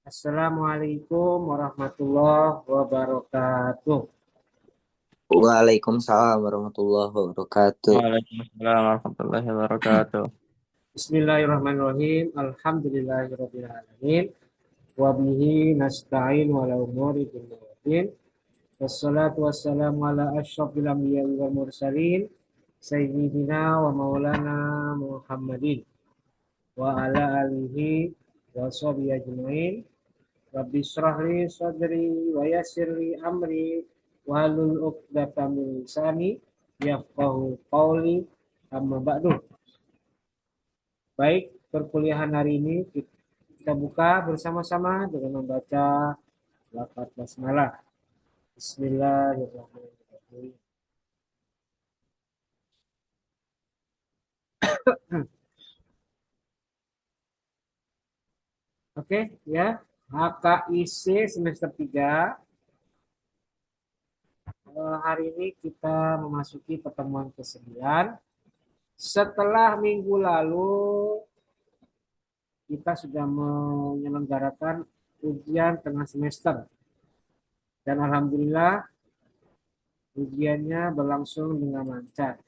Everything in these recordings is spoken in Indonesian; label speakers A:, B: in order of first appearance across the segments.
A: Assalamualaikum warahmatullahi wabarakatuh.
B: Waalaikumsalam warahmatullahi wabarakatuh.
C: Waalaikumsalam warahmatullahi wabarakatuh.
A: Bismillahirrahmanirrahim. Alhamdulillahirabbil alamin. Wa bihi nasta'in wa la umuri dunya. Wassalatu wassalamu ala asyrafil anbiya'i wal mursalin sayyidina wa maulana Muhammadin wa ala alihi wa sahbihi ajmain. Rabbi shrah li sadri wa yassir li amri wahlul 'uqdatam min lisani yafqahu qawli. Amma ba'du. Baik, perkuliahan hari ini kita buka bersama-sama dengan membaca lafaz basmalah. Bismillahirrahmanirrahim. Oke, ya. HKIC semester 3. Hari ini kita memasuki pertemuan ke-9. Setelah minggu lalu kita sudah menyelenggarakan ujian tengah semester dan alhamdulillah ujiannya berlangsung dengan lancar.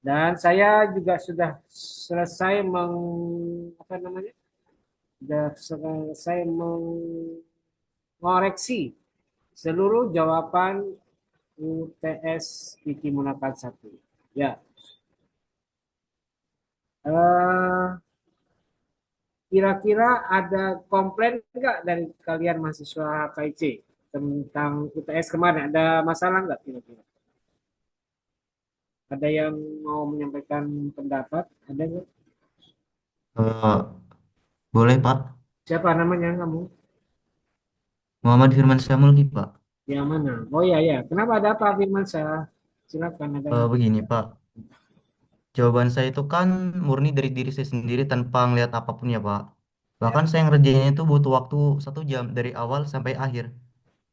A: Dan saya juga sudah selesai apa namanya? Sudah selesai mengoreksi seluruh jawaban UTS Fikih Munakal 1. Ya. Eh, Kira-kira ada komplain nggak dari kalian mahasiswa KIC tentang UTS kemarin? Ada masalah nggak kira-kira? Ada yang mau menyampaikan pendapat? Ada nggak?
C: Eh, boleh Pak,
A: Siapa namanya kamu?
C: Muhammad Firman Syamulki Pak.
A: Yang mana? Oh iya ya. Kenapa ada apa Firmansyah? Silakan ada.
C: Begini Pak, jawaban saya itu kan murni dari diri saya sendiri tanpa ngelihat apapun ya Pak.
A: Ya.
C: Bahkan saya ngerjainnya itu butuh waktu 1 jam dari awal sampai akhir.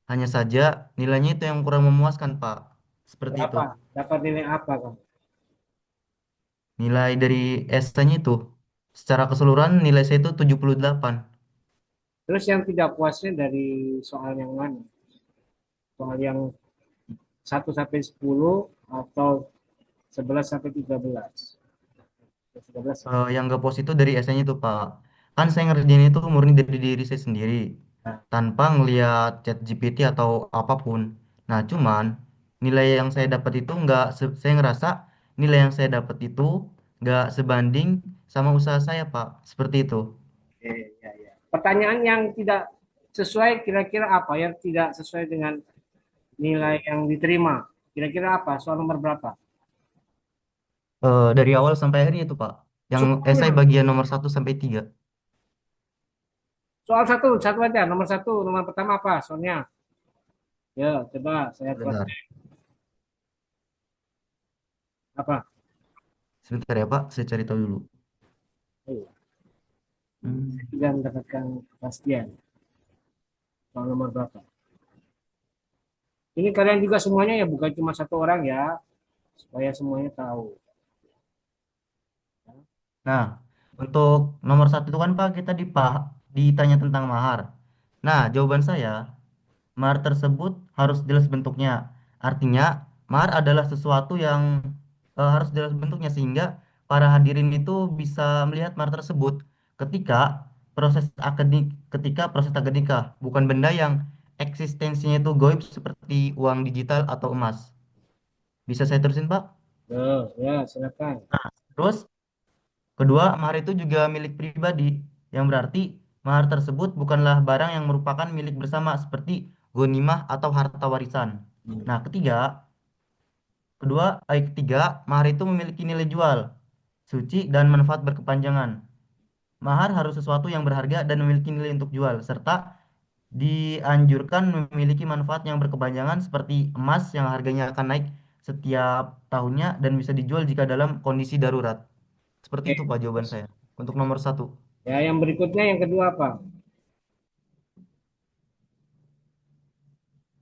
C: Hanya saja nilainya itu yang kurang memuaskan Pak. Seperti itu.
A: Berapa? Dapat nilai apa kamu?
C: Nilai dari esainya itu secara keseluruhan nilai saya itu 78.
A: Terus yang tidak puasnya dari soal yang mana? Soal yang 1 sampai 10 atau 11 sampai 13? 13 ya.
C: Yang gak puas itu dari esainya itu Pak. Kan saya ngerjain itu murni dari diri saya sendiri.
A: Nah,
C: Tanpa ngelihat chat GPT atau apapun. Nah, cuman nilai yang saya dapat itu saya ngerasa nilai yang saya dapat itu nggak sebanding sama usaha saya, Pak. Seperti itu.
A: ya, ya. Pertanyaan yang tidak sesuai kira-kira apa? Yang tidak sesuai dengan nilai yang diterima. Kira-kira apa? Soal nomor berapa?
C: Dari awal sampai akhirnya itu, Pak. Yang esai
A: Semuanya.
C: bagian nomor 1 sampai 3.
A: Soal satu, satu aja. Nomor satu, nomor pertama apa? Soalnya, ya coba saya cross
C: Sebentar.
A: apa?
C: Sebentar ya, Pak. Saya cari tahu dulu.
A: Oh, saya
C: Hmm.
A: tidak mendapatkan kepastian. Soal nomor berapa? Ini kalian juga semuanya ya, bukan cuma satu orang ya, supaya semuanya tahu.
C: Nah, untuk nomor 1 itu kan, Pak, kita ditanya tentang mahar. Nah, jawaban saya, mahar tersebut harus jelas bentuknya. Artinya, mahar adalah sesuatu yang harus jelas bentuknya sehingga para hadirin itu bisa melihat mahar tersebut ketika ketika proses akad nikah, bukan benda yang eksistensinya itu goib seperti uang digital atau emas. Bisa saya terusin, Pak?
A: Ya, silakan.
C: Terus, kedua, mahar itu juga milik pribadi, yang berarti mahar tersebut bukanlah barang yang merupakan milik bersama seperti ghanimah atau harta warisan. Nah, ketiga, mahar itu memiliki nilai jual, suci dan manfaat berkepanjangan. Mahar harus sesuatu yang berharga dan memiliki nilai untuk jual, serta dianjurkan memiliki manfaat yang berkepanjangan seperti emas yang harganya akan naik setiap tahunnya dan bisa dijual jika dalam kondisi darurat. Seperti
A: Oke,
C: itu Pak jawaban
A: terus.
C: saya untuk nomor 1.
A: Ya, yang berikutnya yang kedua apa?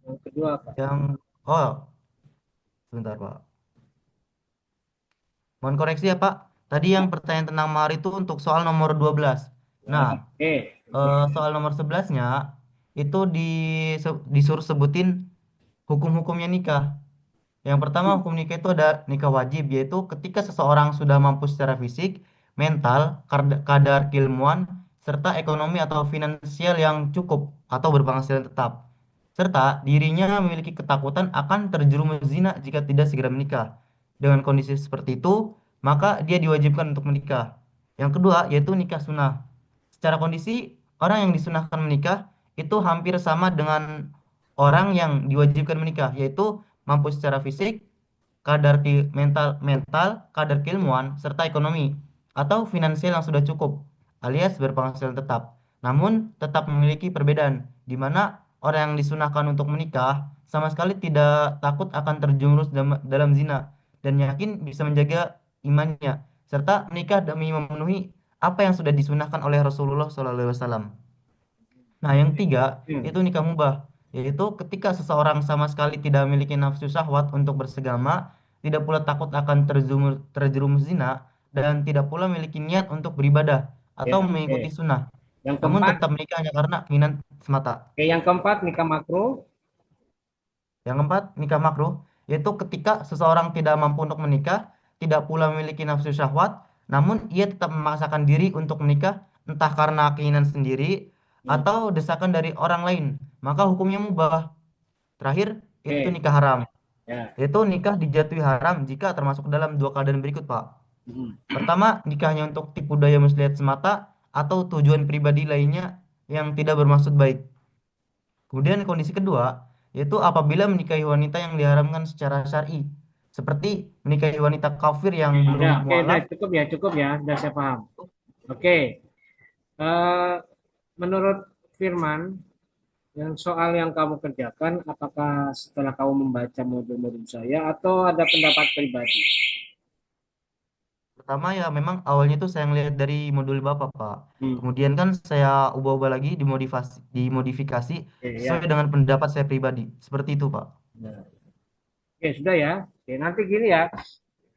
A: Yang kedua apa?
C: Yang oh sebentar Pak. Mohon koreksi ya Pak. Tadi yang pertanyaan tentang mahar itu untuk soal nomor 12.
A: Ya,
C: Nah,
A: oke. Oke.
C: soal nomor 11-nya itu disuruh sebutin hukum-hukumnya nikah. Yang pertama hukum nikah itu ada nikah wajib, yaitu ketika seseorang sudah mampu secara fisik, mental, kadar keilmuan, serta ekonomi atau finansial yang cukup atau berpenghasilan tetap. Serta dirinya memiliki ketakutan akan terjerumus zina jika tidak segera menikah. Dengan kondisi seperti itu, maka dia diwajibkan untuk menikah. Yang kedua yaitu nikah sunnah. Secara kondisi, orang yang disunahkan menikah itu hampir sama dengan orang yang diwajibkan menikah, yaitu mampu secara fisik, mental, kadar keilmuan, serta ekonomi atau finansial yang sudah cukup, alias berpenghasilan tetap. Namun tetap memiliki perbedaan, di mana orang yang disunahkan untuk menikah sama sekali tidak takut akan terjerumus dalam zina dan yakin bisa menjaga imannya, serta menikah demi memenuhi apa yang sudah disunahkan oleh Rasulullah SAW. Nah, yang tiga
A: Hmm.
C: itu nikah mubah, yaitu ketika seseorang sama sekali tidak memiliki nafsu syahwat untuk bersegama, tidak pula takut akan terjerumus zina, dan tidak pula memiliki niat untuk beribadah
A: Ya,
C: atau
A: oke.
C: mengikuti sunnah,
A: Yang
C: namun
A: keempat,
C: tetap menikah hanya karena keinginan semata.
A: oke, yang keempat nikah makruh.
C: Yang keempat, nikah makruh, yaitu ketika seseorang tidak mampu untuk menikah, tidak pula memiliki nafsu syahwat, namun ia tetap memaksakan diri untuk menikah, entah karena keinginan sendiri
A: Hmm.
C: atau desakan dari orang lain, maka hukumnya mubah. Terakhir, itu
A: Oke.
C: nikah haram,
A: Ya.
C: yaitu nikah dijatuhi haram jika termasuk dalam dua keadaan berikut, Pak.
A: Hmm.
C: Pertama, nikahnya untuk tipu daya muslihat semata atau tujuan pribadi lainnya yang tidak bermaksud baik. Kemudian kondisi kedua, yaitu apabila menikahi wanita yang diharamkan secara syar'i, seperti menikahi wanita kafir yang belum
A: Udah, oke, udah
C: mualaf.
A: cukup ya, udah saya paham. Oke, eh, menurut Firman, yang soal yang kamu kerjakan, apakah setelah kamu membaca modul-modul saya atau ada pendapat pribadi?
C: Pertama ya memang awalnya itu saya ngelihat dari modul Bapak, Pak.
A: Hmm.
C: Kemudian kan saya ubah-ubah lagi, dimodifikasi
A: Oke,
C: sesuai
A: ya.
C: dengan pendapat saya pribadi. Seperti itu, Pak.
A: Nah, oke, sudah ya. Oke, nanti gini ya.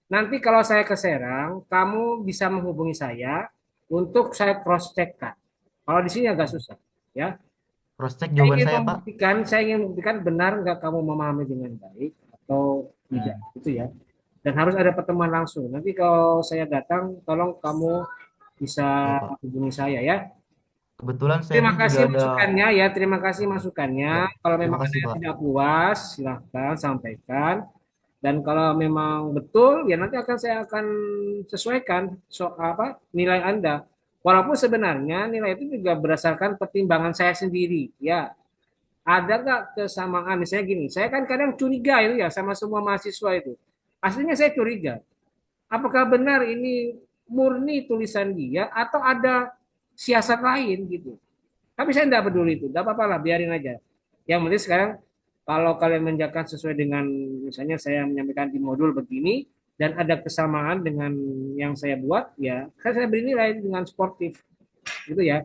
A: Nanti kalau saya ke Serang, kamu bisa menghubungi saya untuk saya cross check kan. Kalau di sini agak susah, ya.
C: Cross check jawaban saya, Pak.
A: Saya ingin membuktikan benar nggak kamu memahami dengan baik atau tidak, itu ya. Dan harus ada pertemuan langsung. Nanti kalau saya datang, tolong kamu bisa
C: Ya, Pak.
A: hubungi saya ya.
C: Kebetulan saya
A: Terima
C: ini juga
A: kasih
C: ada.
A: masukannya ya, terima kasih masukannya.
C: Ya,
A: Kalau
C: terima
A: memang ada
C: kasih,
A: yang
C: Pak.
A: tidak puas, silahkan sampaikan. Dan kalau memang betul, ya nanti saya akan sesuaikan apa nilai Anda. Walaupun sebenarnya nilai itu juga berdasarkan pertimbangan saya sendiri. Ya, ada nggak kesamaan? Misalnya gini, saya kan kadang curiga itu ya sama semua mahasiswa itu. Aslinya saya curiga. Apakah benar ini murni tulisan dia atau ada siasat lain gitu? Tapi saya tidak peduli itu, tidak apa-apa lah, biarin aja. Yang penting sekarang kalau kalian menjalankan sesuai dengan misalnya saya menyampaikan di modul begini dan ada kesamaan dengan yang saya buat, ya saya beri nilai dengan sportif, gitu ya.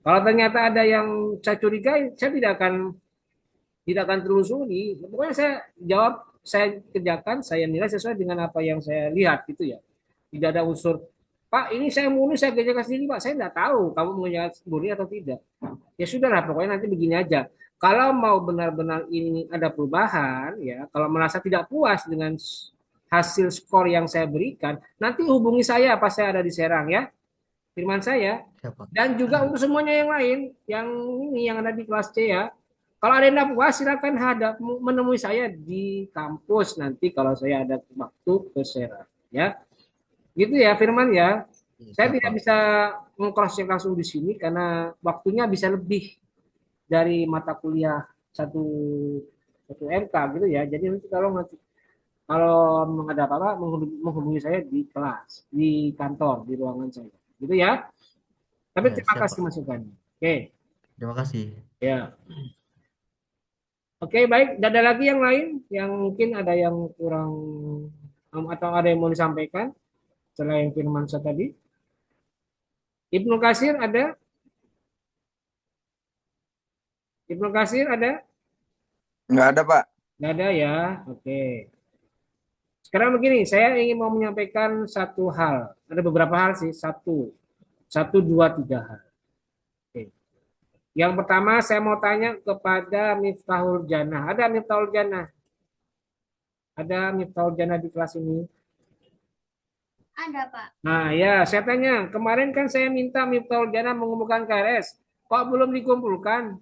A: Kalau ternyata ada yang saya curigai, saya tidak akan telusuri. Pokoknya saya jawab, saya kerjakan, saya nilai sesuai dengan apa yang saya lihat, gitu ya. Tidak ada unsur, Pak, ini saya murni saya kerjakan sendiri, Pak. Saya tidak tahu kamu mengerjakan murni atau tidak. Ya sudahlah, pokoknya nanti begini aja. Kalau mau benar-benar ini ada perubahan, ya, kalau merasa tidak puas dengan hasil skor yang saya berikan, nanti hubungi saya pas saya ada di Serang ya, firman saya.
C: Siapa?
A: Dan juga untuk semuanya yang lain, yang ini yang ada di kelas C ya. Kalau ada yang tidak puas, silakan hadap menemui saya di kampus nanti kalau saya ada waktu ke Serang ya. Gitu ya Firman ya.
C: Iya,
A: Saya tidak
C: siapa?
A: bisa mengcross check langsung di sini karena waktunya bisa lebih dari mata kuliah satu satu MK gitu ya. Jadi kalau ada apa-apa menghubungi saya di kelas, di kantor, di ruangan saya. Gitu ya. Tapi
C: Ya,
A: terima kasih
C: siapa?
A: masukannya. Oke,
C: Terima kasih.
A: ya. Oke, baik. Ada lagi yang lain yang mungkin ada yang kurang atau ada yang mau disampaikan selain firman saya tadi? Ibnu Kasir ada? Ibnu Kasir ada?
B: Nggak ada, Pak.
A: Nggak ada ya. Oke. Sekarang begini, saya ingin mau menyampaikan satu hal. Ada beberapa hal sih. Satu, dua, tiga hal. Yang pertama saya mau tanya kepada Miftahul Jannah. Ada Miftahul Jannah? Ada Miftahul Jannah di kelas ini?
D: Ada, Pak.
A: Nah, ya, saya tanya. Kemarin kan saya minta Miftahul Jannah mengumpulkan KRS. Kok belum dikumpulkan?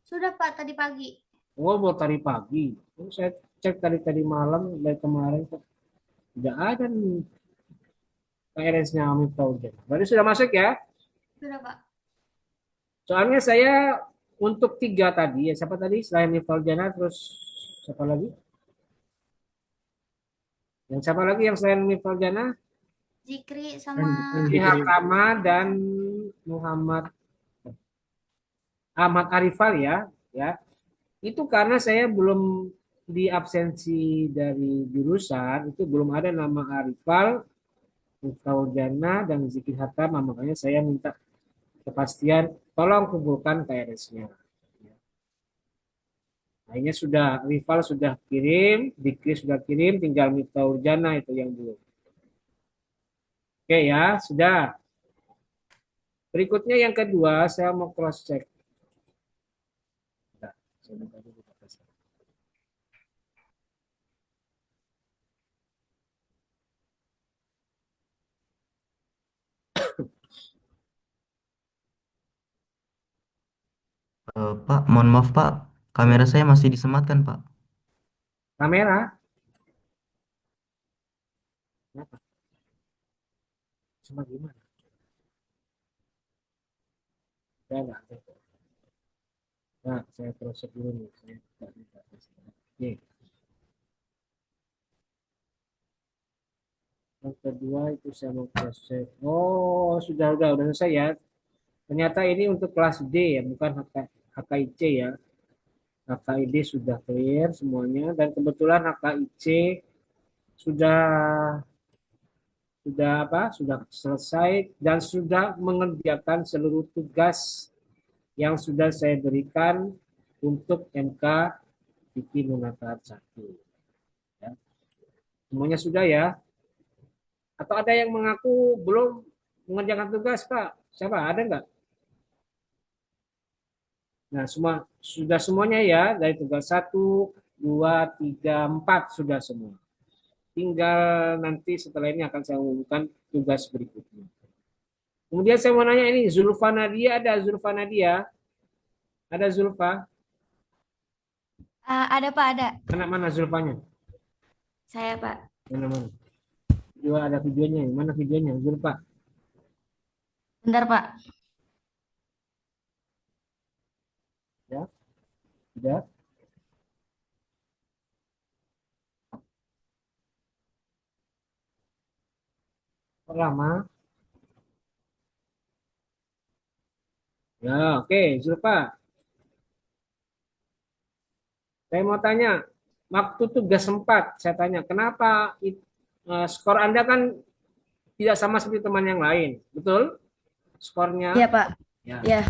D: Sudah, Pak, tadi pagi.
A: Oh, buat tadi pagi. Oh, saya cek tadi malam dari kemarin kok tidak ada nih KRS-nya Miftahul Jannah. Berarti sudah masuk ya?
D: Sudah, Pak.
A: Soalnya saya untuk 3 tadi, ya siapa tadi? Selain Miftahul Jannah, terus siapa lagi? Yang siapa lagi yang selain Miftahul Jannah?
D: Zikri sama
A: Andi Hakama dan Muhammad Ahmad Arifal ya, ya. Itu karena saya belum di absensi dari jurusan, itu belum ada nama Arifal, Miftahul Jannah dan Zikri Hakama, makanya saya minta kepastian tolong kumpulkan KRS-nya. Akhirnya sudah, Rival sudah kirim, Dikri sudah kirim, tinggal Miftahul Jannah itu yang belum. Oke ya, sudah. Berikutnya yang kedua, saya mau cross check. Bentar, saya buka dulu batasnya.
C: Pak, mohon maaf Pak, kamera saya masih disematkan Pak.
A: Kamera, kenapa? Cuma gimana? Saya nggak ada. Nah, saya cross check dulu nih. Saya buka di batasnya. Oke. Yang kedua itu saya mau cross check. Oh, sudah selesai ya. Ternyata ini untuk kelas D ya, bukan HKIC ya. HKID sudah clear semuanya dan kebetulan HKIC sudah sudah selesai dan sudah mengerjakan seluruh tugas yang sudah saya berikan untuk MK Fikih Munakat 1 ya. Semuanya sudah ya, atau ada yang mengaku belum mengerjakan tugas Pak? Siapa, ada nggak? Nah, sudah semuanya ya, dari tugas 1, 2, 3, 4 sudah semua. Tinggal nanti setelah ini akan saya umumkan tugas berikutnya. Kemudian saya mau nanya ini, Zulfa Nadia, ada Zulfa Nadia? Ada Zulfa?
D: ada, Pak, ada.
A: Anak mana Zulfanya?
D: Saya, Pak.
A: Mana? Dua ada videonya. Mana videonya? Zulfa.
D: Bentar, Pak.
A: Ya, sudah. Kok lama? Ya, oke, Zulfa. Saya mau tanya, waktu tugas 4, saya tanya, kenapa skor Anda kan tidak sama seperti teman yang lain, betul? Skornya.
D: Iya, Pak.
A: Ya.
D: Iya.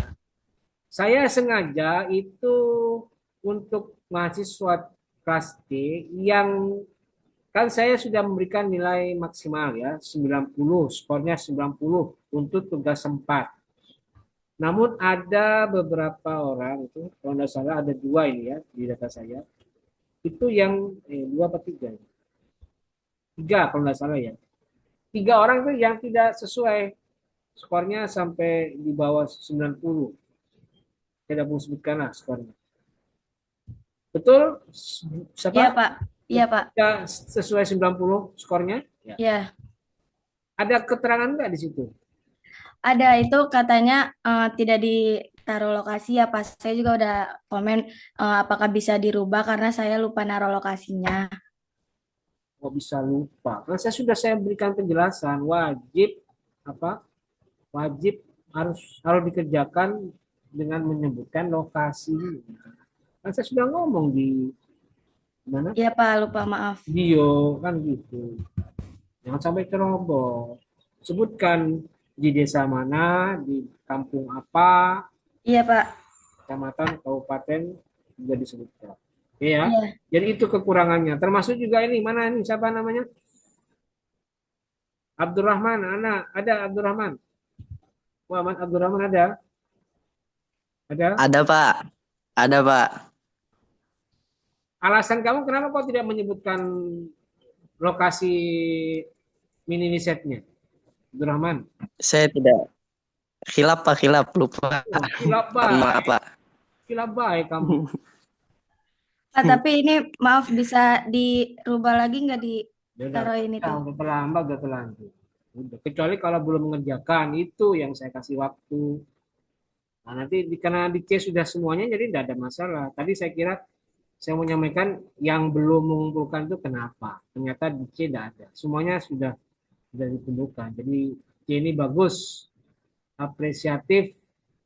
A: Saya sengaja itu untuk mahasiswa kelas D yang kan saya sudah memberikan nilai maksimal ya 90, skornya 90 untuk tugas 4. Namun ada beberapa orang itu, kalau tidak salah ada 2 ini ya di data saya, itu yang 2 atau 3, 3 kalau tidak salah ya. 3 orang itu yang tidak sesuai skornya sampai di bawah 90. Tidak mau sebutkan lah skornya. Betul? Siapa?
D: Iya, Pak. Iya, Pak.
A: Ya, sesuai 90 skornya? Ya.
D: Iya.
A: Ada keterangan nggak di situ?
D: Ada, itu katanya tidak ditaruh lokasi ya, Pak. Saya juga udah komen apakah bisa dirubah karena saya lupa naruh lokasinya.
A: Kok bisa lupa? Kan saya berikan penjelasan wajib apa? Wajib harus dikerjakan dengan menyebutkan lokasi. Kan saya sudah ngomong di mana?
D: Iya, Pak, lupa, maaf.
A: Video kan gitu. Jangan sampai ceroboh. Sebutkan di desa mana, di kampung apa,
D: Iya, Pak.
A: kecamatan, kabupaten juga disebutkan. Oke ya.
D: Iya.
A: Jadi itu kekurangannya. Termasuk juga ini mana ini siapa namanya? Abdurrahman, anak ada Abdurrahman. Muhammad Abdurrahman ada? Ada?
E: Ada Pak, ada Pak.
A: Alasan kamu kenapa kok tidak menyebutkan lokasi mini risetnya, Abdurrahman?
E: Saya tidak khilaf Pak, khilaf lupa.
A: Wah, kilap
E: Mohon maaf
A: baik,
E: Pak.
A: kilap baik kamu.
D: Pak, tapi ini maaf bisa dirubah lagi nggak
A: Ya
D: ditaruh ini tuh?
A: udah terlambat, udah terlanjur. Udah. Kecuali kalau belum mengerjakan, itu yang saya kasih waktu. Nah, nanti karena di C sudah semuanya, jadi tidak ada masalah. Tadi saya kira saya mau menyampaikan yang belum mengumpulkan itu kenapa. Ternyata di C tidak ada. Semuanya sudah dikumpulkan. Jadi C ini bagus, apresiatif,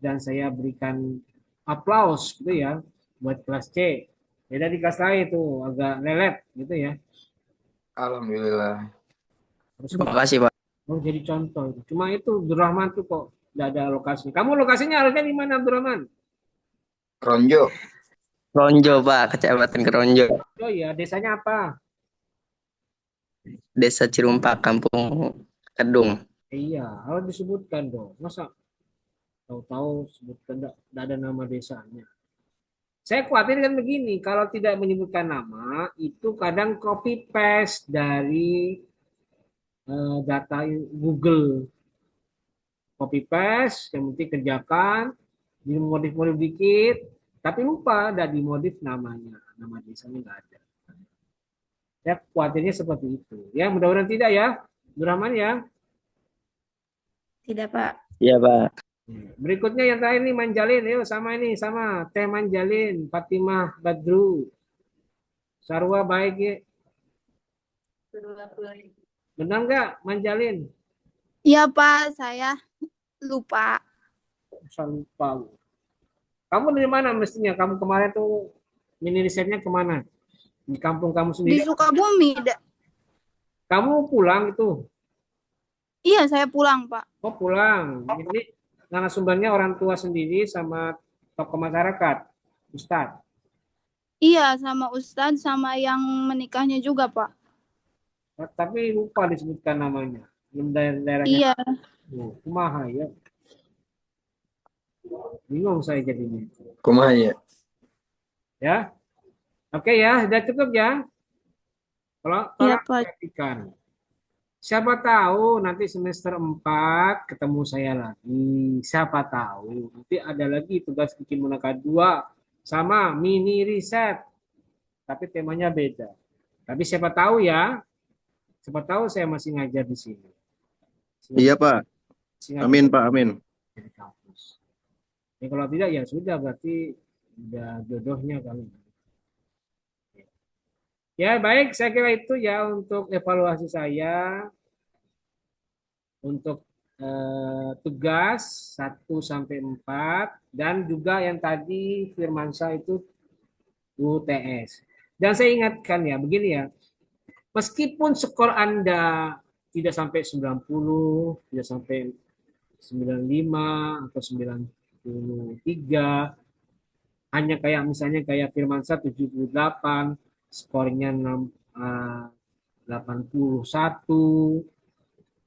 A: dan saya berikan aplaus gitu ya buat kelas C. Beda di kelas lain itu agak lelet gitu ya.
B: Alhamdulillah.
A: Harus
E: Terima kasih Pak.
A: oh, jadi contoh itu. Cuma itu Abdurrahman tuh kok tidak ada lokasi. Kamu lokasinya harusnya di mana Abdurrahman?
B: Ronjo.
E: Keronjo Pak, Kecamatan Keronjo,
A: Oh iya, desanya apa?
E: Desa Cirumpak, Kampung Kedung.
A: Iya, harus disebutkan dong. Masa tahu-tahu sebutkan tidak ada nama desanya. Saya khawatir kan begini, kalau tidak menyebutkan nama, itu kadang copy paste dari data Google. Copy paste, yang penting kerjakan, dimodif-modif dikit, tapi lupa ada dimodif namanya. Nama desanya nggak ada. Ya, khawatirnya seperti itu. Ya, mudah-mudahan tidak ya. Abdurrahman ya.
D: Tidak, Pak.
E: Iya Pak.
A: Berikutnya yang terakhir nih Manjalin. Yuk sama Teh Manjalin, Fatimah Badru. Sarwa baik ya. Benar nggak Manjalin?
F: Iya Pak, saya lupa.
A: Saya lupa. Kamu dari mana mestinya? Kamu kemarin tuh mini risetnya kemana? Di kampung kamu
F: Di
A: sendiri?
F: Sukabumi.
A: Kamu pulang itu?
F: Iya, saya pulang Pak.
A: Oh pulang. Ini narasumbernya orang tua sendiri sama tokoh masyarakat, Ustadz.
F: Iya, sama Ustadz sama yang menikahnya juga Pak.
A: Tapi lupa disebutkan namanya. Belum daerahnya.
F: Iya,
A: Oh, kumaha ya. Bingung saya jadinya.
B: Kumaha ya?
A: Ya. Oke ya, sudah cukup ya. Kalau
F: iya
A: tolong
F: Pak.
A: perhatikan. Siapa tahu nanti semester 4 ketemu saya lagi. Siapa tahu nanti ada lagi tugas bikin munakah 2 sama mini riset. Tapi temanya beda. Tapi siapa tahu ya. Siapa tahu saya masih ngajar di sini.
G: Iya Pak,
A: Masih
G: amin Pak, amin.
A: di kampus. Ya, kalau tidak ya sudah berarti udah jodohnya kali. Ya baik, saya kira itu ya untuk evaluasi saya untuk tugas 1 sampai 4 dan juga yang tadi Firmansyah itu UTS. Dan saya ingatkan ya begini ya, meskipun skor Anda tidak sampai 90, tidak sampai 95 atau 93, hanya kayak misalnya kayak Firmansyah 78, skornya 81,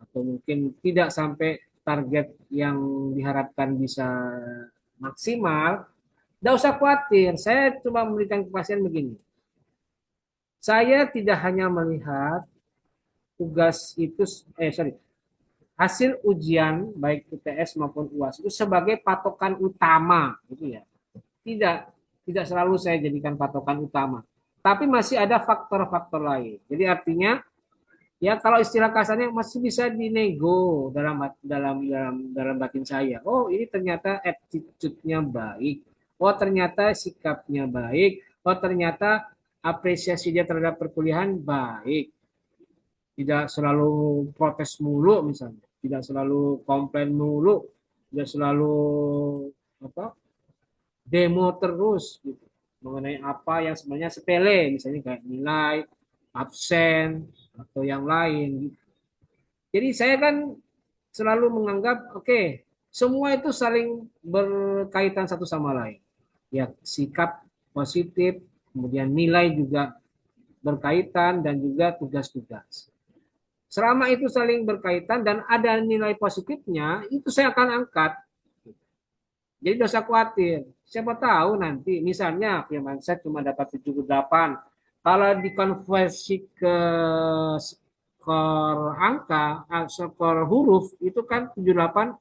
A: atau mungkin tidak sampai target yang diharapkan bisa maksimal, tidak usah khawatir. Saya cuma memberikan kepastian begini. Saya tidak hanya melihat tugas itu, hasil ujian baik UTS maupun UAS itu sebagai patokan utama, gitu ya. Tidak selalu saya jadikan patokan utama. Tapi masih ada faktor-faktor lain. Jadi artinya ya kalau istilah kasarnya masih bisa dinego dalam batin saya. Oh, ini ternyata attitude-nya baik. Oh, ternyata sikapnya baik. Oh, ternyata apresiasi dia terhadap perkuliahan baik. Tidak selalu protes mulu misalnya. Tidak selalu komplain mulu. Tidak selalu demo terus gitu. Mengenai apa yang sebenarnya sepele, misalnya kayak nilai, absen, atau yang lain. Jadi saya kan selalu menganggap, oke, semua itu saling berkaitan satu sama lain. Ya, sikap positif, kemudian nilai juga berkaitan, dan juga tugas-tugas. Selama itu saling berkaitan dan ada nilai positifnya, itu saya akan angkat. Jadi dosa khawatir. Siapa tahu nanti misalnya Firmansyah cuma dapat 78. Kalau dikonversi ke skor angka, skor huruf itu kan 78,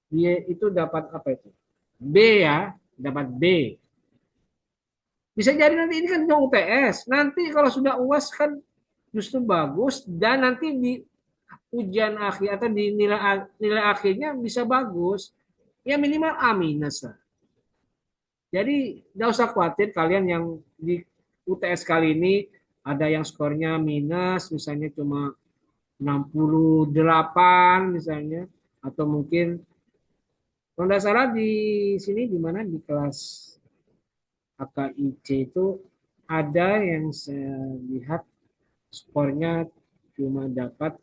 A: dia itu dapat apa itu? B ya, dapat B. Bisa jadi nanti ini kan cuma UTS. Nanti kalau sudah UAS kan justru bagus dan nanti di ujian akhir atau di nilai akhirnya bisa bagus. Ya minimal A minus lah. Jadi nggak usah khawatir kalian yang di UTS kali ini ada yang skornya minus misalnya cuma 68 misalnya atau mungkin kalau nggak salah di sini di mana di kelas AKIC itu ada yang saya lihat skornya cuma dapat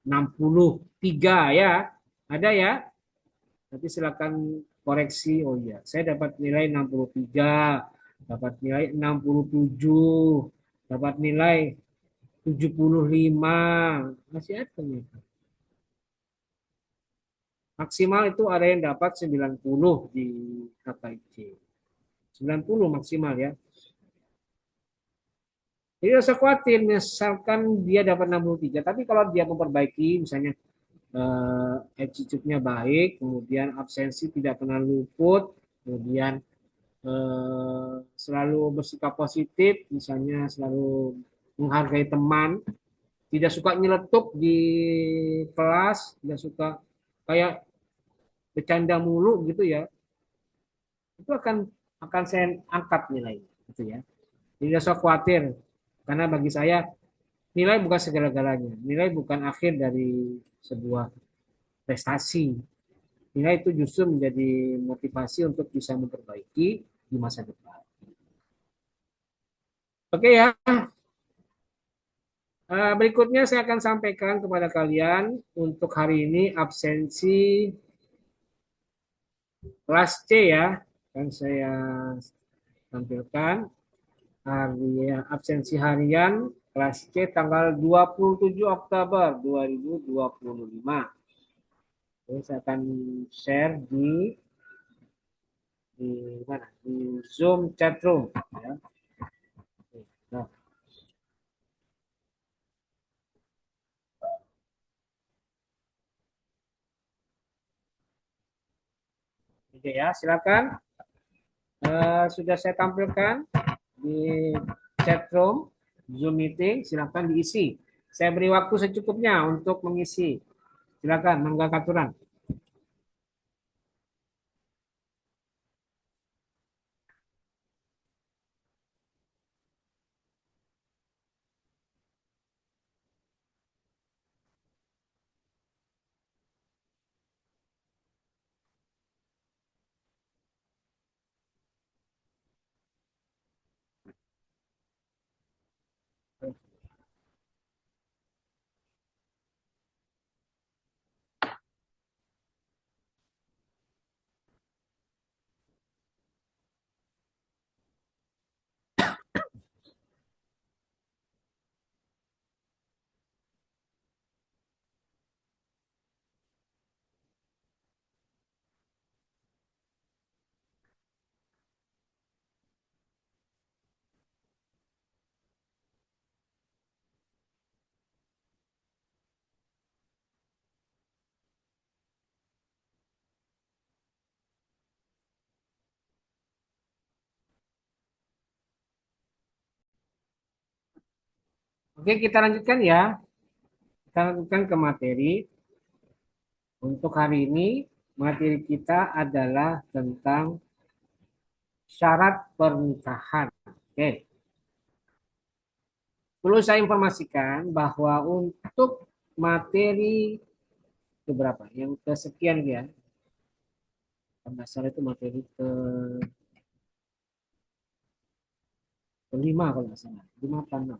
A: 63 ya. Ada ya. Nanti silakan koreksi. Oh iya, saya dapat nilai 63, dapat nilai 67, dapat nilai 75. Masih ada nih. Maksimal itu ada yang dapat 90 di KKIC. 90 maksimal ya. Jadi tidak usah khawatir, misalkan dia dapat 63, tapi kalau dia memperbaiki, misalnya attitude-nya baik, kemudian absensi tidak pernah luput, kemudian selalu bersikap positif, misalnya selalu menghargai teman, tidak suka nyeletuk di kelas, tidak suka kayak bercanda mulu gitu ya, itu akan saya angkat nilainya, gitu ya. Tidak usah khawatir, karena bagi saya nilai bukan segala-galanya, nilai bukan akhir dari sebuah prestasi. Nilai itu justru menjadi motivasi untuk bisa memperbaiki di masa depan. Oke ya, berikutnya saya akan sampaikan kepada kalian untuk hari ini absensi kelas C ya. Akan saya tampilkan absensi harian kelas C tanggal 27 Oktober 2025. Jadi saya akan share di mana? Di Zoom chatroom ya. Nah, oke ya, silakan. Sudah saya tampilkan di chatroom Zoom meeting, silakan diisi. Saya beri waktu secukupnya untuk mengisi. Silakan, mangga aturan. Oke, kita lanjutkan ya. Kita lanjutkan ke materi. Untuk hari ini, materi kita adalah tentang syarat pernikahan. Oke. Perlu saya informasikan bahwa untuk materi keberapa? Yang kesekian ya. Kalau salah itu materi kelima kalau nggak salah. 5 atau 6.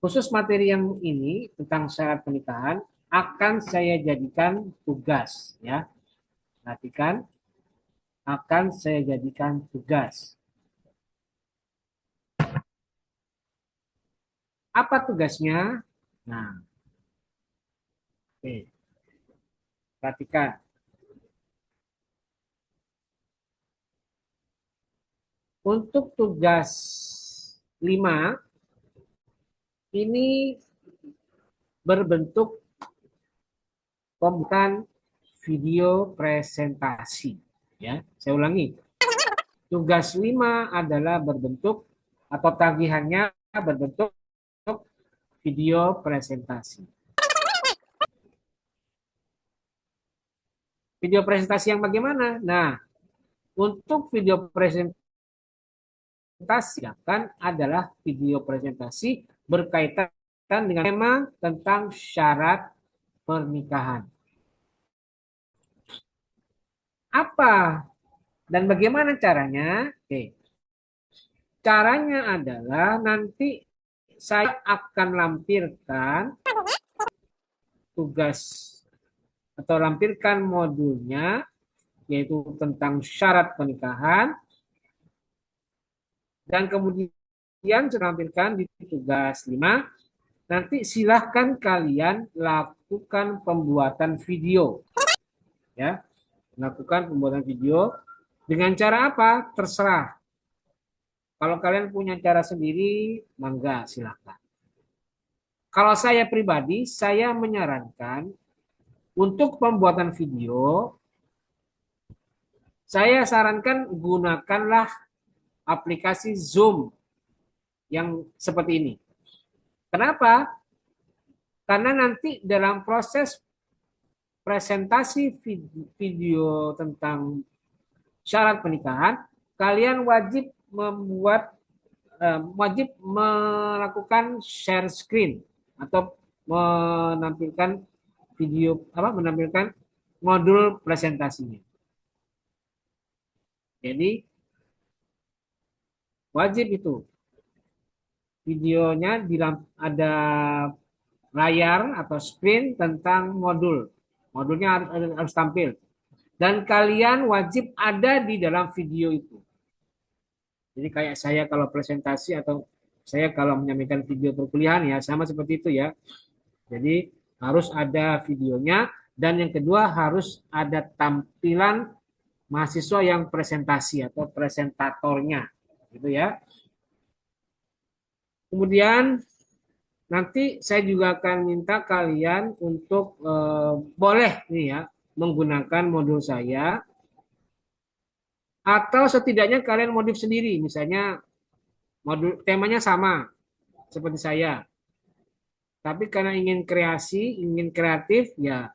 A: Khusus materi yang ini tentang syarat pernikahan akan saya jadikan tugas ya. Perhatikan, akan saya jadikan tugas. Apa tugasnya? Nah, oke. Perhatikan. Untuk tugas 5 ini berbentuk pembuatan video presentasi. Ya, saya ulangi. Tugas 5 adalah berbentuk atau tagihannya berbentuk video presentasi. Video presentasi yang bagaimana? Nah, untuk video presentasi kan adalah video presentasi berkaitan dengan tema tentang syarat pernikahan. Apa dan bagaimana caranya? Oke. Caranya adalah nanti saya akan lampirkan tugas atau lampirkan modulnya yaitu tentang syarat pernikahan dan kemudian saya lampirkan di tugas 5 nanti silahkan kalian lakukan pembuatan video ya, lakukan pembuatan video dengan cara apa? Terserah. Kalau kalian punya cara sendiri, mangga silakan. Kalau saya pribadi, saya menyarankan untuk pembuatan video, saya sarankan gunakanlah aplikasi Zoom yang seperti ini. Kenapa? Karena nanti dalam proses presentasi video tentang syarat pernikahan, kalian wajib melakukan share screen atau menampilkan menampilkan modul presentasinya. Jadi wajib itu videonya ada layar atau screen tentang modul. Modulnya harus tampil. Dan kalian wajib ada di dalam video itu. Jadi kayak saya kalau presentasi atau saya kalau menyampaikan video perkuliahan ya sama seperti itu ya. Jadi harus ada videonya dan yang kedua harus ada tampilan mahasiswa yang presentasi atau presentatornya gitu ya. Kemudian nanti saya juga akan minta kalian untuk boleh nih ya menggunakan modul saya atau setidaknya kalian modif sendiri, misalnya modul temanya sama seperti saya. Tapi karena ingin kreatif ya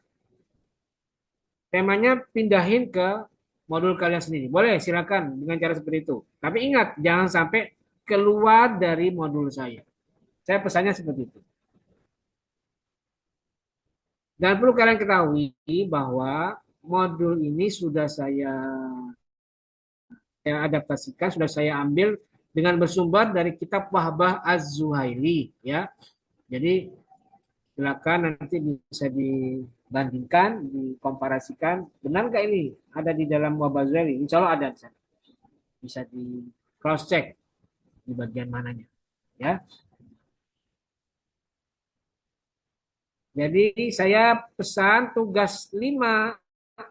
A: temanya pindahin ke modul kalian sendiri. Boleh silakan dengan cara seperti itu. Tapi ingat jangan sampai keluar dari modul saya. Saya pesannya seperti itu. Dan perlu kalian ketahui bahwa modul ini sudah saya adaptasikan, sudah saya ambil dengan bersumber dari kitab Wahbah Az-Zuhaili ya. Jadi silakan nanti bisa dibandingkan, dikomparasikan, benar nggak ini ada di dalam Wahbah Az-Zuhaili? Insya Allah ada di sana. Bisa di cross check di bagian mananya ya. Jadi saya pesan tugas 5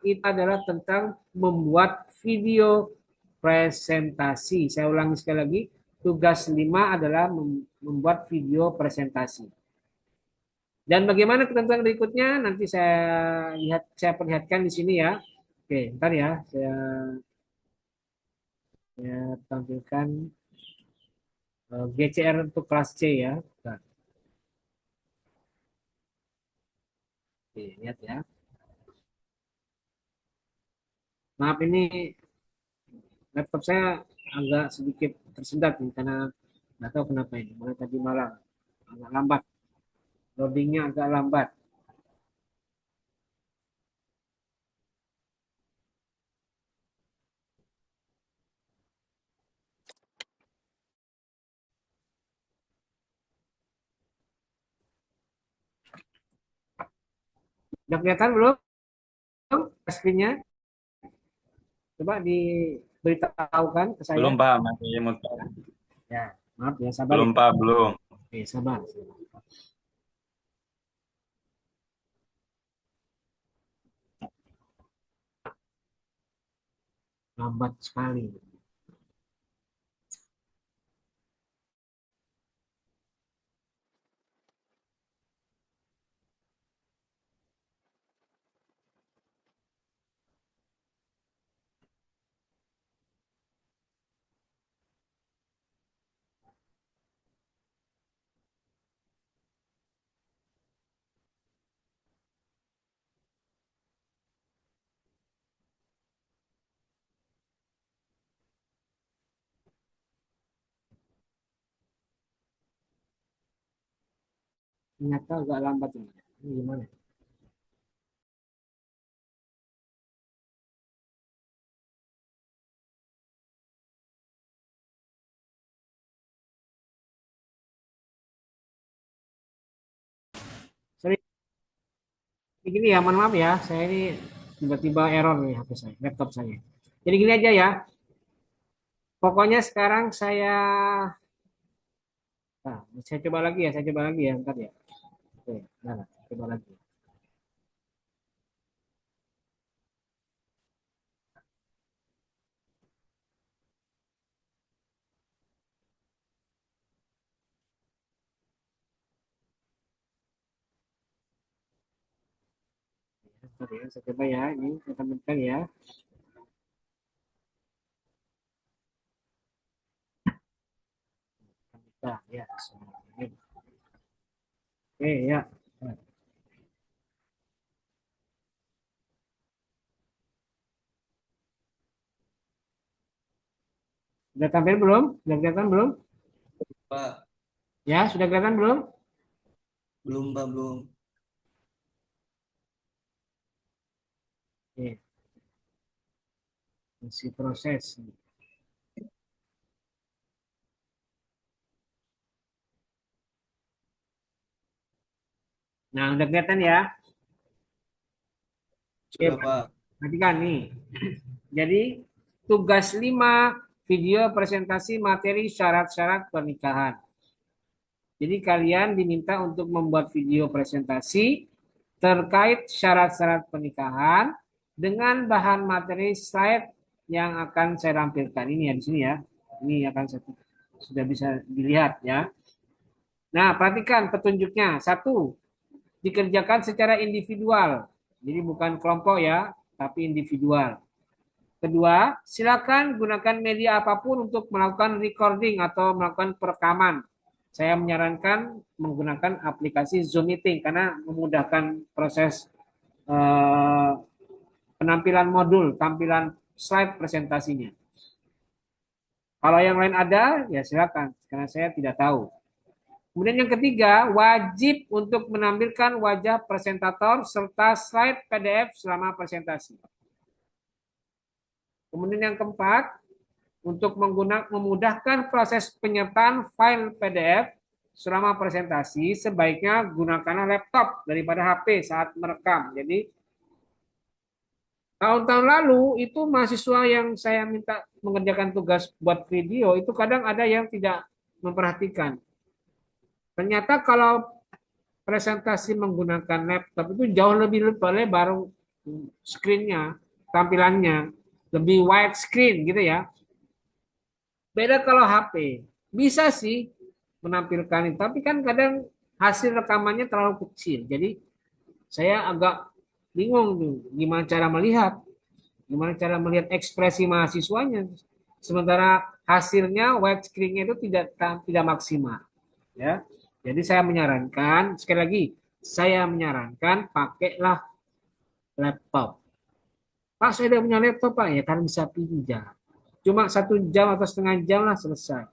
A: itu adalah tentang membuat video presentasi. Saya ulangi sekali lagi, tugas 5 adalah membuat video presentasi. Dan bagaimana ketentuan berikutnya nanti saya perlihatkan di sini ya. Oke, ntar ya saya tampilkan GCR untuk kelas C ya. Bentar. Oke, lihat ya. Maaf ini laptop saya agak sedikit tersendat nih karena nggak tahu kenapa ini. Mulai tadi malam agak lambat, loadingnya agak lambat. Udah kelihatan belum screen-nya? Coba diberitahukan ke saya.
H: Belum Pak, masih muter.
A: Ya, maaf ya, sabar
H: Belum
A: ya.
H: Pak, belum.
A: Oke, sabar. Lambat sekali. Ternyata agak lambat ini. Ini gimana? Sorry, gini ya, mohon maaf ya. Saya ini tiba-tiba error nih HP saya, laptop saya. Jadi gini aja ya. Pokoknya sekarang saya coba lagi ya, saya coba lagi ya, ntar ya. Oke, nah, coba lagi. Ntar ya, saya coba ya, ini saya tampilkan ya. Nah, ya, ini. Oke, ya. Sudah tampil belum? Sudah kelihatan belum?
H: Pak,
A: Ya, sudah kelihatan belum?
H: belum Pak, belum.
A: Oke, masih proses. Nah, udah kelihatan ya. Oke,
H: Sudah Pak.
A: perhatikan nih. Jadi, tugas 5 video presentasi materi syarat-syarat pernikahan. Jadi, kalian diminta untuk membuat video presentasi terkait syarat-syarat pernikahan dengan bahan materi slide yang akan saya tampilkan. Ini ya di sini ya. Ini akan sudah bisa dilihat ya. Nah, perhatikan petunjuknya. Satu, dikerjakan secara individual. Jadi bukan kelompok ya, tapi individual. Kedua, silakan gunakan media apapun untuk melakukan recording atau melakukan perekaman. Saya menyarankan menggunakan aplikasi Zoom Meeting karena memudahkan proses eh, penampilan modul, tampilan slide presentasinya. Kalau yang lain ada, ya silakan, karena saya tidak tahu. Kemudian yang ketiga, wajib untuk menampilkan wajah presentator serta slide PDF selama presentasi. Kemudian yang keempat, untuk memudahkan proses penyertaan file PDF selama presentasi, sebaiknya gunakanlah laptop daripada HP saat merekam. Jadi, tahun-tahun lalu itu mahasiswa yang saya minta mengerjakan tugas buat video, itu kadang ada yang tidak memperhatikan. Ternyata kalau presentasi menggunakan laptop itu jauh lebih lebar screen-nya, tampilannya, lebih wide screen gitu ya. Beda kalau HP. Bisa sih menampilkan itu, tapi kan kadang hasil rekamannya terlalu kecil. Jadi saya agak bingung tuh gimana cara melihat, ekspresi mahasiswanya. Sementara hasilnya wide screen-nya itu tidak maksimal, ya. Jadi saya menyarankan, sekali lagi, saya menyarankan pakailah laptop. Pak, saya tidak punya laptop, Pak. Ya, kan bisa pinjam. Cuma 1 jam atau setengah jam lah selesai.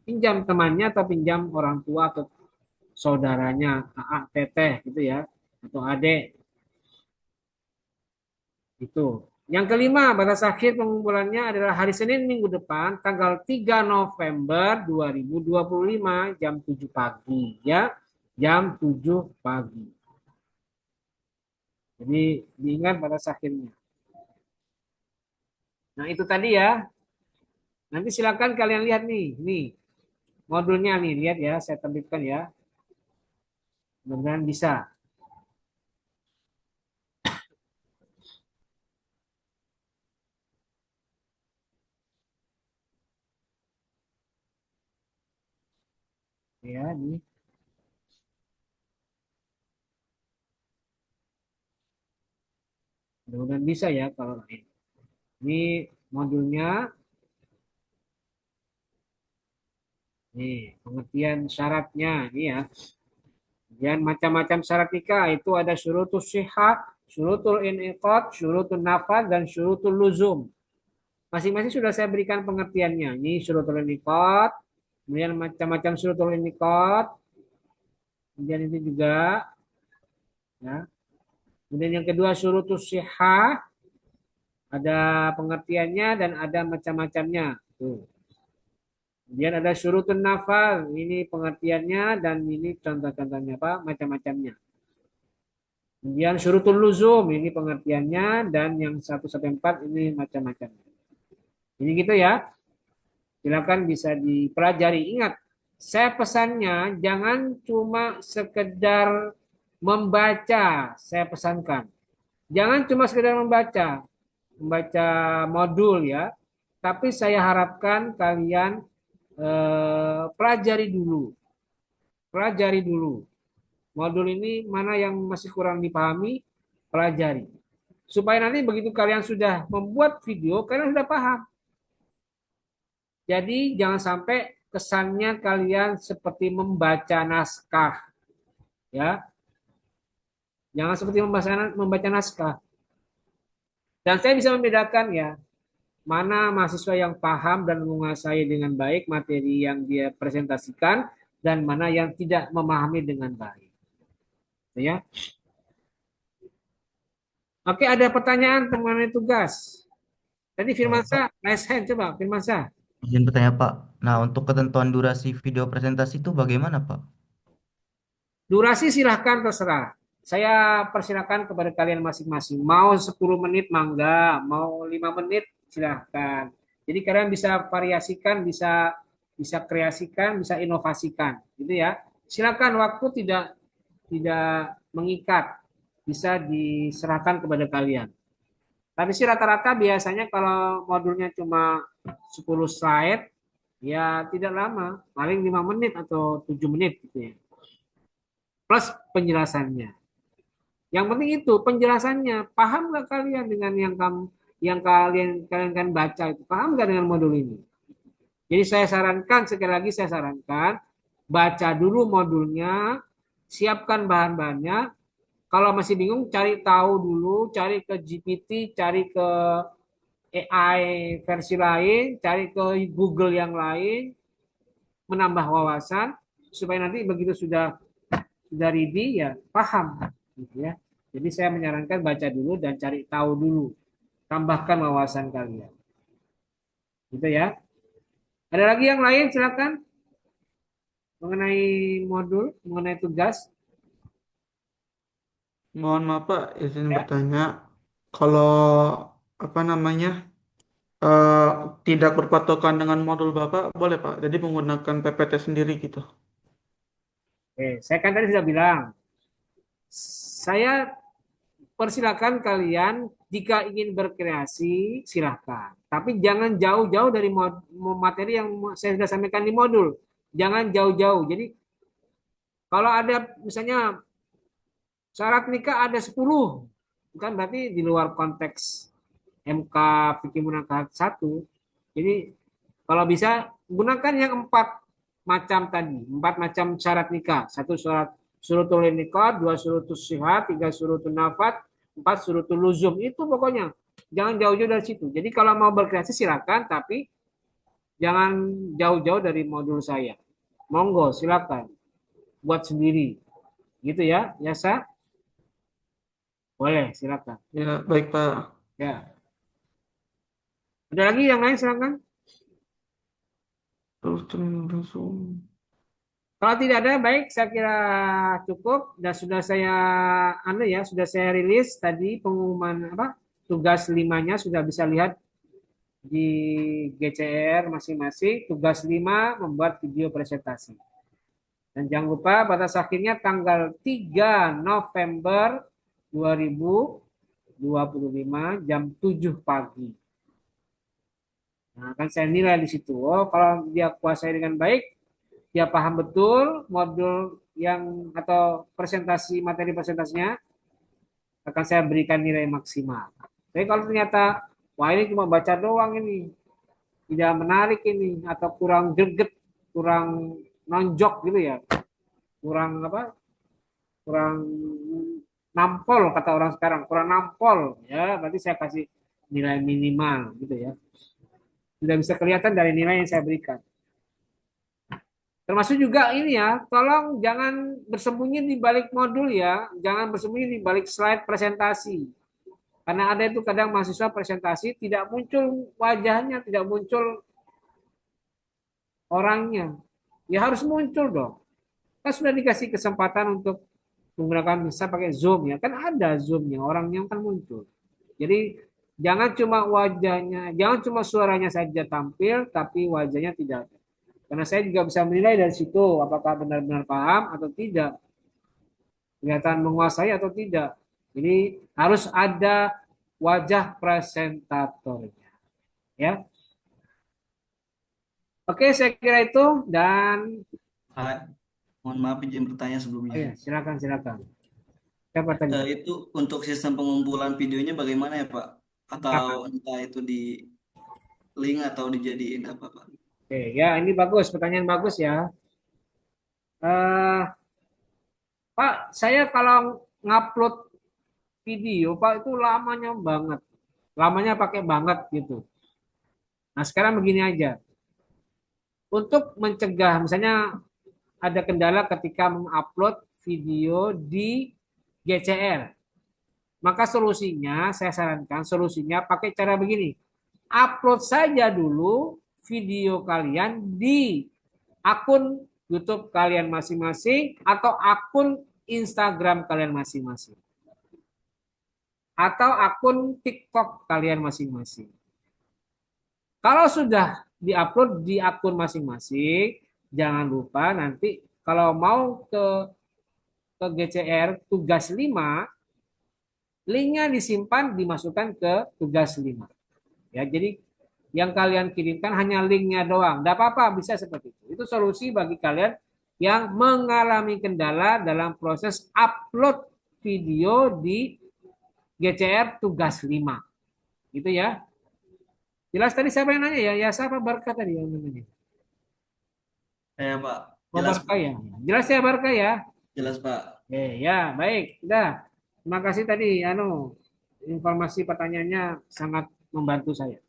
A: Pinjam temannya atau pinjam orang tua atau saudaranya, kakak, teteh gitu ya, atau adik. Itu. Yang kelima, batas akhir pengumpulannya adalah hari Senin minggu depan, tanggal 3 November 2025, jam 7 pagi. Ya, jam 7 pagi. Jadi, diingat batas akhirnya. Nah, itu tadi ya. Nanti silakan kalian lihat nih. Nih, modulnya nih. Lihat ya, saya tampilkan ya. Mudah-mudahan bisa. Ya, nih. Mudah-mudahan bisa ya kalau ini modulnya. Nih, pengertian syaratnya ini ya. Dan macam-macam syarat nikah itu ada syurutus sihah, syurutul iniqad, syurutul nafad, dan syurutul luzum. Masing-masing sudah saya berikan pengertiannya. Ini syurutul iniqad, kemudian macam-macam syurutul iniqad, Kemudian itu juga ya. Kemudian yang kedua syurutus sihah, ada pengertiannya dan ada macam-macamnya. Tuh. Kemudian ada syurutun nafal, ini pengertiannya dan ini contoh-contohnya apa? Macam-macamnya. Kemudian syurutul luzum, ini pengertiannya dan yang 1 sampai 4 ini macam-macamnya. Ini gitu ya. Silakan bisa dipelajari. Ingat, saya pesannya jangan cuma sekedar membaca, saya pesankan. Jangan cuma sekedar membaca modul ya. Tapi saya harapkan kalian pelajari dulu. Pelajari dulu. Modul ini mana yang masih kurang dipahami, pelajari. Supaya nanti begitu kalian sudah membuat video, kalian sudah paham. Jadi jangan sampai kesannya kalian seperti membaca naskah. Ya. Jangan seperti membaca naskah. Dan saya bisa membedakan ya, mana mahasiswa yang paham dan menguasai dengan baik materi yang dia presentasikan dan mana yang tidak memahami dengan baik. Ya. Oke, ada pertanyaan mengenai tugas. Tadi Firmansyah, raise hand coba Firmansyah.
C: Izin bertanya Pak. Nah, untuk ketentuan durasi video presentasi itu bagaimana Pak?
A: Durasi silahkan terserah. Saya persilakan kepada kalian masing-masing. Mau 10 menit mangga, mau 5 menit silahkan. Jadi kalian bisa variasikan, bisa kreasikan, bisa inovasikan, gitu ya. Silakan, waktu tidak mengikat, bisa diserahkan kepada kalian. Tapi sih rata-rata biasanya kalau modulnya cuma 10 slide, ya tidak lama, paling 5 menit atau 7 menit gitu ya. Plus penjelasannya. Yang penting itu penjelasannya. Paham nggak kalian dengan yang kalian kan baca itu? Paham nggak dengan modul ini? Jadi saya sarankan, sekali lagi saya sarankan, baca dulu modulnya, siapkan bahan-bahannya. Kalau masih bingung, cari tahu dulu, cari ke GPT, cari ke AI versi lain, cari ke Google yang lain, menambah wawasan, supaya nanti begitu sudah ready ya paham gitu ya. Jadi saya menyarankan baca dulu dan cari tahu dulu. Tambahkan wawasan kalian. Gitu ya. Ada lagi yang lain silakan mengenai modul, mengenai tugas.
I: Mohon maaf Pak, izin
A: Ya.
I: bertanya. Kalau apa namanya eh, tidak berpatokan dengan modul Bapak, boleh Pak. Jadi menggunakan PPT sendiri gitu.
A: Oke, saya kan tadi sudah bilang, saya persilakan kalian jika ingin berkreasi silahkan. Tapi jangan jauh-jauh dari materi yang saya sudah sampaikan di modul. Jangan jauh-jauh. Jadi kalau ada misalnya syarat nikah ada 10, bukan berarti di luar konteks MK Fikih Munakahat 1. Jadi kalau bisa gunakan yang 4 macam tadi, 4 macam syarat nikah. 1 syarat surutul nikah, 2 surutul sihat, 3 surutul nafat, 4 surutul luzum. Itu pokoknya. Jangan jauh-jauh dari situ. Jadi kalau mau berkreasi silakan, tapi jangan jauh-jauh dari modul saya. Monggo, silakan. Buat sendiri. Gitu ya, Yasa? Boleh, silakan.
I: Ya, baik Pak.
A: Ya. Ada lagi yang lain silakan.
I: Terus langsung.
A: Kalau tidak ada, baik, saya kira cukup dan sudah saya rilis tadi pengumuman tugas 5-nya sudah bisa lihat di GCR masing-masing. Tugas 5 membuat video presentasi. Dan jangan lupa batas akhirnya tanggal 3 November 2025 jam 7 pagi. Nah, akan saya nilai di situ. Oh, kalau dia kuasai dengan baik, dia paham betul modul yang atau materi presentasinya, akan saya berikan nilai maksimal. Tapi kalau ternyata wah ini cuma baca doang ini, tidak menarik ini atau kurang greget, kurang nonjok gitu ya, kurang nampol kata orang sekarang, kurang nampol ya, berarti saya kasih nilai minimal gitu ya. Sudah bisa kelihatan dari nilai yang saya berikan. Termasuk juga ini ya, tolong jangan bersembunyi di balik modul ya, jangan bersembunyi di balik slide presentasi. Karena ada itu kadang mahasiswa presentasi tidak muncul wajahnya, tidak muncul orangnya. Ya harus muncul dong. Kan sudah dikasih kesempatan untuk menggunakan bisa pakai Zoom ya. Kan ada Zoom-nya, orangnya kan muncul. Jadi jangan cuma wajahnya, jangan cuma suaranya saja tampil, tapi wajahnya tidak ada. Karena saya juga bisa menilai dari situ apakah benar-benar paham atau tidak, kelihatan menguasai atau tidak. Jadi harus ada wajah presentatornya, ya. Oke, saya kira itu dan
H: Pak, mohon maaf izin bertanya
A: oh
H: sebelumnya.
A: ya, silakan. Siapa tanya?
H: Itu untuk sistem pengumpulan videonya bagaimana ya Pak? Atau entah itu di link atau dijadiin apa Pak?
A: Oke, ya ini bagus, pertanyaan bagus ya. Eh, Pak, saya kalau ngupload video, Pak itu lamanya banget. Lamanya pakai banget gitu. Nah, sekarang begini aja. Untuk mencegah, misalnya ada kendala ketika mengupload video di GCR. Maka solusinya, saya sarankan solusinya pakai cara begini. Upload saja dulu video kalian di akun YouTube kalian masing-masing atau akun Instagram kalian masing-masing. Atau akun TikTok kalian masing-masing. Kalau sudah diupload di akun masing-masing, jangan lupa nanti kalau mau ke GCR tugas 5, linknya disimpan dimasukkan ke tugas 5. Ya, jadi yang kalian kirimkan hanya linknya doang. Tidak apa-apa, bisa seperti itu. Itu solusi bagi kalian yang mengalami kendala dalam proses upload video di GCR tugas 5. Gitu ya. Jelas tadi siapa yang nanya ya? Ya siapa Barka tadi yang nanya?
H: Saya Pak.
A: Oh,
H: Jelas
A: Barka ya. Jelas ya Barka ya?
H: Jelas Pak.
A: Ya, baik. Udah. Terima kasih tadi informasi pertanyaannya sangat membantu saya.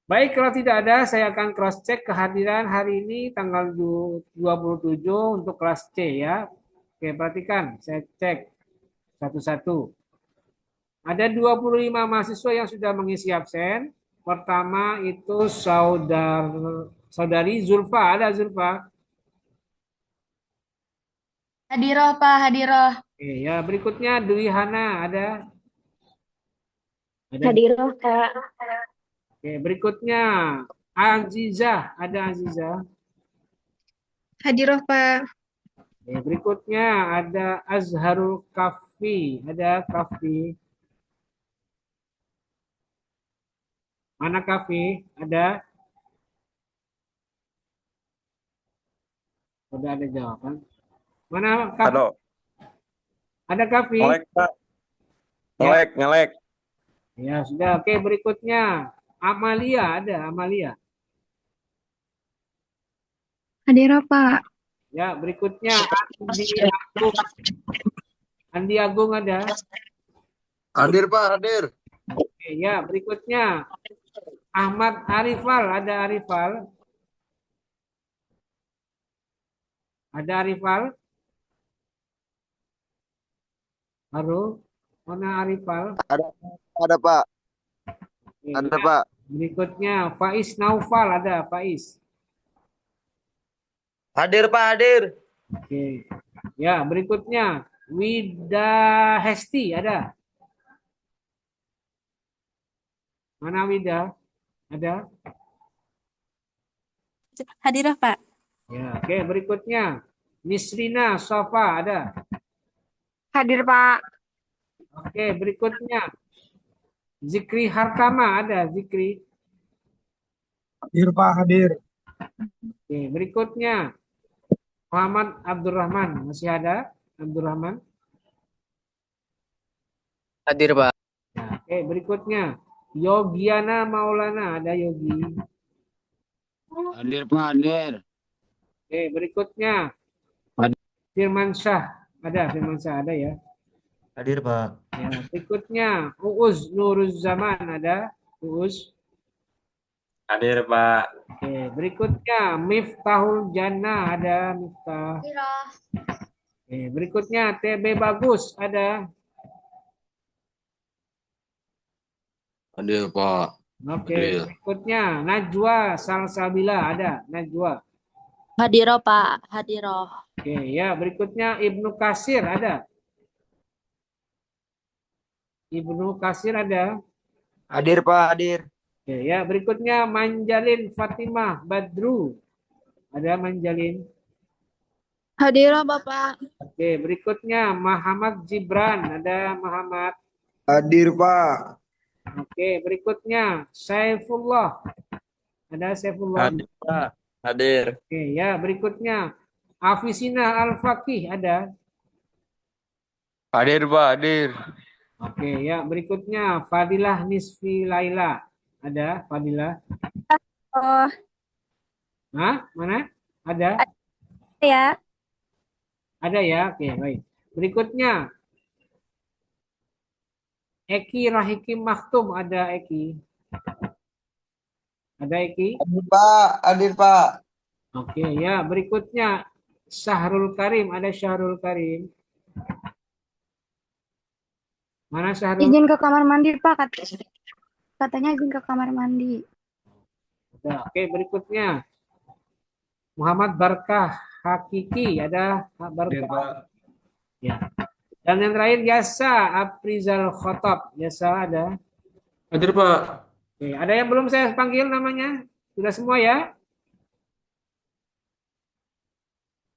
A: Baik, kalau tidak ada, saya akan cross check kehadiran hari ini tanggal 27 untuk kelas C ya. Oke, perhatikan, saya cek satu-satu. Ada 25 mahasiswa yang sudah mengisi absen. Pertama itu saudari Zulfa, ada Zulfa?
D: Hadiroh, Pak, hadiroh.
A: Oke, ya berikutnya Dwi Hana, ada?
J: Hadiroh, Kak.
A: Oke, berikutnya Aziza, ada Aziza?
J: Hadiroh, Pak.
A: Oke, berikutnya ada Azharul Kafi, ada Kafi? Mana Kafi? Ada? Sudah ada jawaban. Mana Kafi?
K: Halo.
A: Ada Kafi?
K: Ngelek, Pak. Ngelek.
A: Ya, sudah. Oke, berikutnya Amalia, ada Amalia?
J: Hadiroh, Pak.
A: Ya, berikutnya Andi Agung ada?
G: Hadir, Pak, hadir.
A: Oke, ya, berikutnya Ahmad Arifal, ada Arifal? Ada Arifal? Halo, mana Arifal?
G: Ada, Pak.
A: Oke,
G: Ada,
A: ya.
G: Pak.
A: Berikutnya Faiz Naufal, ada Faiz?
K: Hadir, Pak, hadir.
A: Oke. Ya, berikutnya Wida Hesti, ada? Mana Wida? Ada?
J: Hadiroh, Pak.
A: Ya, oke, berikutnya Nisrina Sofa, ada?
J: Hadir, Pak.
A: Oke, berikutnya Zikri Hartama, ada Zikri?
I: Hadir, Pak, hadir.
A: Oke, berikutnya Muhammad Abdurrahman, masih ada Abdurrahman?
E: Hadir, Pak.
A: Ya, oke, berikutnya Yogiana Maulana, ada Yogi?
K: Hadir, Pak, hadir.
A: Oke, berikutnya Firman Syah, ada Firman Syah, ada ya?
C: Hadir, Pak.
A: Ya, berikutnya Uuz Nuruz Zaman, ada Uuz?
K: Hadir, Pak.
A: Oke, berikutnya Miftahul Jannah ada Miftah. Oke, berikutnya TB Bagus ada.
K: Hadir, Pak.
A: Oke,
K: Hadir.
A: berikutnya Najwa Salsabila ada Najwa.
J: Hadiro, Pak. Hadiro.
A: Oke, ya berikutnya Ibnu Kasir ada. Ibnu Kasir ada.
B: Hadir Pak, hadir.
A: Oke, ya berikutnya Manjalin Fatimah Badru. Ada Manjalin.
F: Hadiro, Bapak.
A: Oke, berikutnya Muhammad Gibran. Ada Muhammad.
G: Hadir Pak.
A: Oke, berikutnya Saifullah. Ada Saifullah.
K: Hadir, Pak. Hadir.
A: Oke, ya berikutnya Afisina Al-Faqih ada.
K: Hadir, Pak. Hadir.
A: Oke, ya berikutnya Fadilah Nisfi Laila. Ada Fadilah.
J: Oh,
A: Hah? Mana? Ada?
J: ya.
A: Ada ya? Oke, baik. Berikutnya Eki Rahiki Maktum. Ada Eki. Ada Eki?
G: Hadir Pak. Hadir Pak.
A: Oke, ya berikutnya Syahrul Karim. Ada Syahrul Karim. Mana Syahrul?
J: Izin ke kamar mandi, Pak. Katanya izin ke kamar mandi.
A: Ada. Oke, berikutnya Muhammad Barkah Hakiki. Ada
K: Hadir,
A: Barkah.
K: Pak.
A: Ya. Dan yang terakhir Yasa Aprizal Khotob. Yasa ada.
I: Hadir Pak.
A: Oke, ada yang belum saya panggil namanya? Sudah semua ya?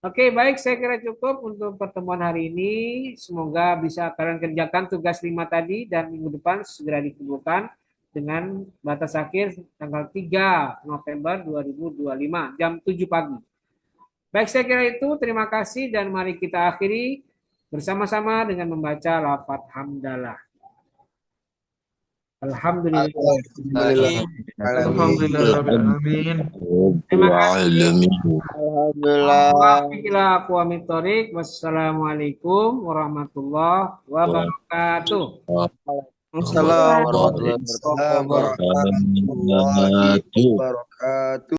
A: Oke, baik. Saya kira cukup untuk pertemuan hari ini. Semoga bisa kalian kerjakan tugas 5 tadi dan minggu depan segera dikumpulkan dengan batas akhir tanggal 3 November 2025 jam 7 pagi. Baik, saya kira itu. Terima kasih dan mari kita akhiri bersama-sama dengan membaca lafaz hamdalah. Alhamdulillah.
I: Alhamdulillahirrahmanirrahim.
A: Terima kasih.
G: Alhamdulillah.
A: Wassalamualaikum warahmatullahi wabarakatuh.
G: Assalamualaikum warahmatullahi wabarakatuh.